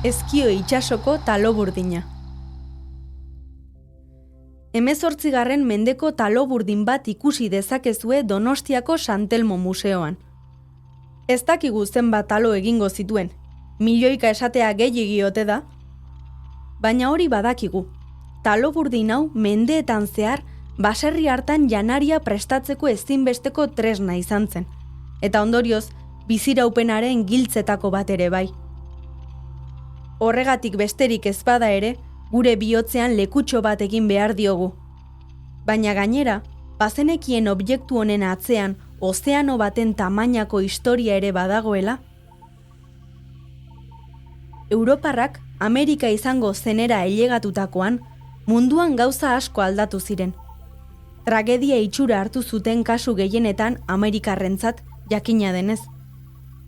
Ezkio itsasoko talo burdina. 18. mendeko talo burdin bat ikusi dezakezue Donostiako San Telmo museoan. Ez dakigu zenbat talo egingo zituen, milioika esatea gehiegi ote da? Baina hori badakigu, talo burdin hau mendeetan zehar baserri hartan janaria prestatzeko ezinbesteko tresna izan zen, eta ondorioz biziraupenaren giltzetako bat ere bai. Horregatik besterik ez bada ere, gure bihotzean lekutxo bat egin behar diogu. Baina gainera, bazenekien objektu honen atzean ozeano baten tamainako historia ere badagoela? Europarrak Amerika izango zenera ailegatutakoan, munduan gauza asko aldatu ziren. Tragedia itxura hartu zuten kasu gehienetan Amerikarrentzat jakina denez.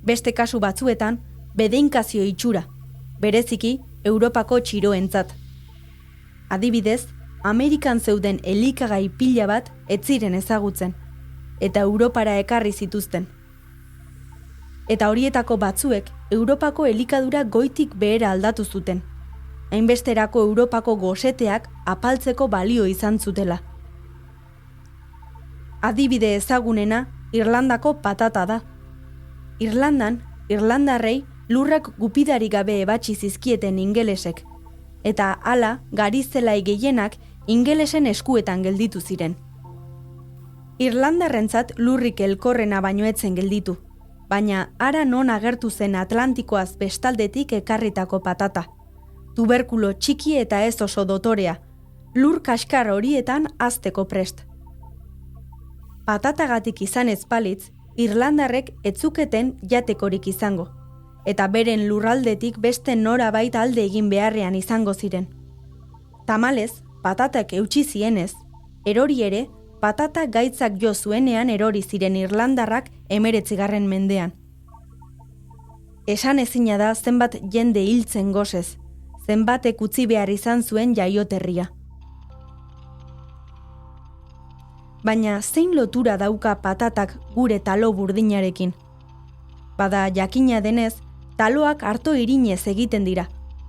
Beste kasu batzuetan, bedeinkazio itxura, bereziki Europako txiroentzat. Adibidez, Amerikan zeuden elikagai pila bat ez ziren ezagutzen, eta Europara ekarri zituzten. Eta horietako batzuek Europako elikadura goitik behera aldatu zuten, hainbesterako Europako goseteak apaltzeko balio izan zutela. Adibide ezagunena Irlandako patata da. Irlandan, irlandarrei lurrak gupidarik gabe ebatsi zizkieten ingelesek, eta hala garizelai gehienak ingelesen eskuetan gelditu ziren. Irlandarrentzat lurrik elkorrena baino etzen gelditu, baina hara non agertu zen Atlantikoaz bestaldetik ekarritako patata. Tuberkulo txiki eta ez oso dotorea, lur kaskar horietan hazteko prest. Patatagatik izan ez balitz, Irlandarrek ez zuketen jatekorik izango, eta beren lurraldetik beste norabait alde egin beharrean izango ziren. Tamalez, patatak eutsi zienez, erori ere, patata gaitzak jo zuenean erori ziren Irlandarrak 19. mendean. Esan ezina da zenbat jende hiltzen gosez, zenbatek utzi behar izan zuen jaioterria. Baina zein lotura dauka patatak gure talo burdinarekin? Bada jakina denez, taloak arto irinez egiten dira,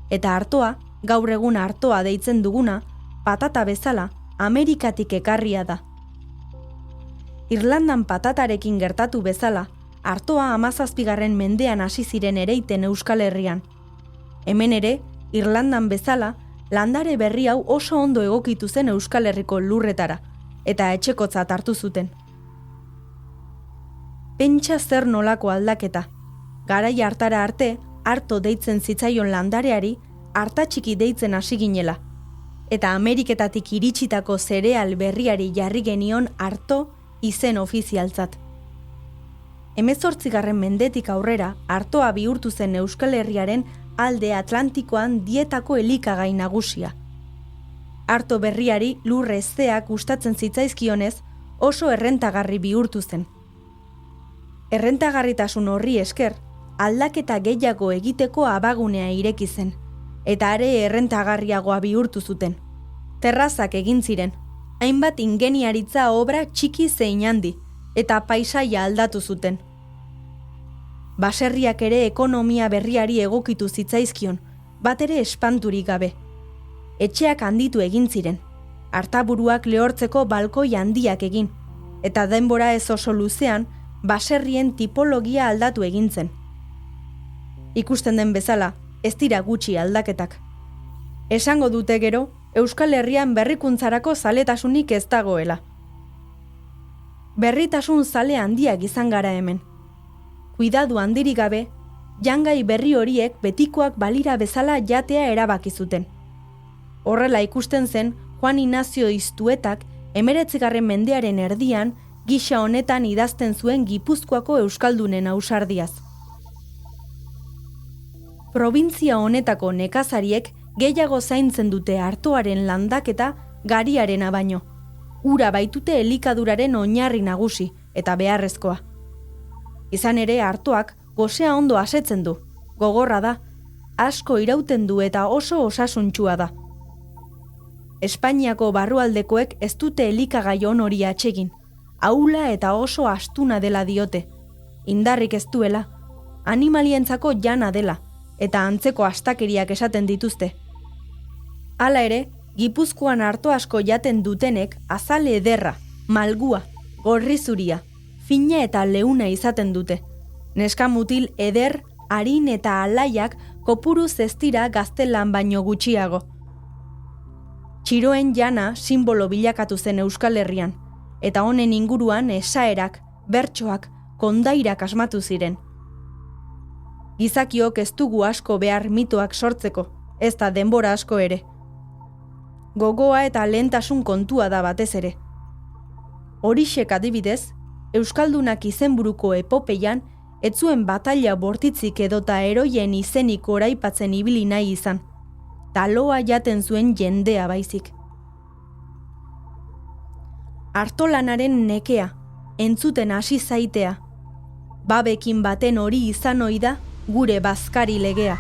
eta artoa, gaur egun artoa deitzen duguna, patata bezala, Amerikatik ekarria da. Irlandan patatarekin gertatu bezala, artoa 17. mendean hasi ziren ereiten Euskal Herrian. Hemen ere, Irlandan bezala, landare berri hau oso ondo egokitu zen Euskal Herriko lurretara, eta etxekotzat hartu zuten. Pentsa zer nolako aldaketa. Garai hartara arte, arto deitzen zitzaion landareari, artatxiki deitzen hasi ginela. Eta Ameriketatik iritsitako zereal berriari jarri genion arto izen ofizialtzat. 18. mendetik aurrera, artoa bihurtu zen Euskal Herriaren alde Atlantikoan dietako elikagai nagusia. Arto berriari lur hezeak gustatzen zitzaizkionez, oso errentagarri bihurtu zen. Errentagarritasun horri esker, aldaketa gehiago egiteko abagunea ireki zen, eta are errentagarriagoa bihurtu zuten. Terrazak egin ziren, hainbat ingeniaritza obra txiki zein handi, eta paisaia aldatu zuten. Baserriak ere ekonomia berriari egokitu zitzaizkion, bat ere espanturik gabe. Etxeak handitu egin ziren, artaburuak lehortzeko balkoi handiak egin, eta denbora ez oso luzean, baserrien tipologia aldatu egin zen. Ikusten den bezala, ez dira gutxi aldaketak. Esango dute gero, Euskal Herrian berrikuntzarako zaletasunik ez dagoela. Berritasun zale handiak izan gara hemen. Kuidadu handirik gabe, jangai berri horiek betikoak balira bezala jatea erabaki zuten. Horrela ikusten zen, Juan Ignacio Iztuetak 19. mendearen erdian gisa honetan idazten zuen Gipuzkoako euskaldunen ausardiaz. Probintzia honetako nekazariek gehiago zaintzen dute artoaren landaketa gariarena baino. Ura baitute elikaduraren oinarri nagusi eta beharrezkoa. Izan ere artoak gosea ondo asetzen du, gogorra da, asko irauten du eta oso osasuntsua da. Espainiako barrualdekoek ez dute elikagai on hori atsegin, ahula eta oso astuna dela diote, indarrik ez duela, animalientzako jana dela, eta antzeko astakeriak esaten dituzte. Hala ere, Gipuzkoan arto asko jaten dutenek azale ederra, malgua, gorri zuria, fina eta leuna izaten dute. Neska mutil eder, arin eta alaiak kopuru zestira gaztelan baino gutxiago. Txiroen jana sinbolo bilakatu zen Euskal Herrian, eta honen inguruan esaerak, bertsoak, kondairak asmatu ziren. Gizakiok ez dugu asko behar mitoak sortzeko, ez da denbora asko ere. Gogoa eta lehentasun kontua da batez ere. Horixek adibidez, Euskaldunak izenburuko epopeian, ez zuen bataila bortitzik edota eroien izenik oraipatzen ibili nahi izan. Taloa jaten zuen jendea baizik. Artolanaren nekea, entzuten hasi zaitea. Babekin baten hori izan ohi da gure bazkari legea.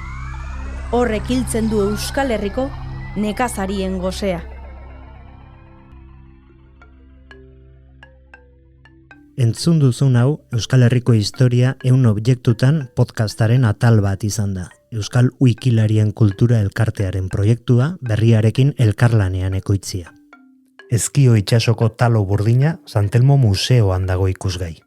Horrek hiltzen du Euskal Herriko nekazarien gosea. Entzun duzun hau Euskal Herriko historia 100 objektutan podcastaren atal bat izan da. Euskal Wikilarien kultura elkartearen proiektua berriarekin elkarlanean ekoitzia. Ezkio itsasoko talo burdina Santelmo museoan dago ikusgai.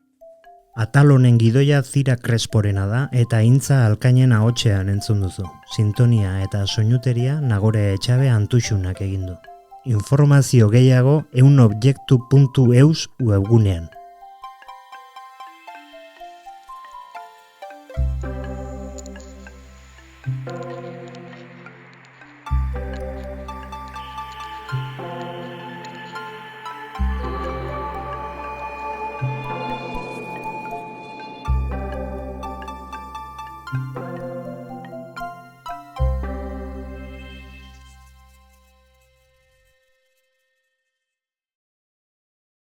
Atal honen gidoia Zira Cresporena da eta Intza Alkainen ahotsean entzun duzu. Sintonia eta soinuteria Nagore Etxabe Antuxunak egin du. Informazio gehiago 100objektu.eus webgunean.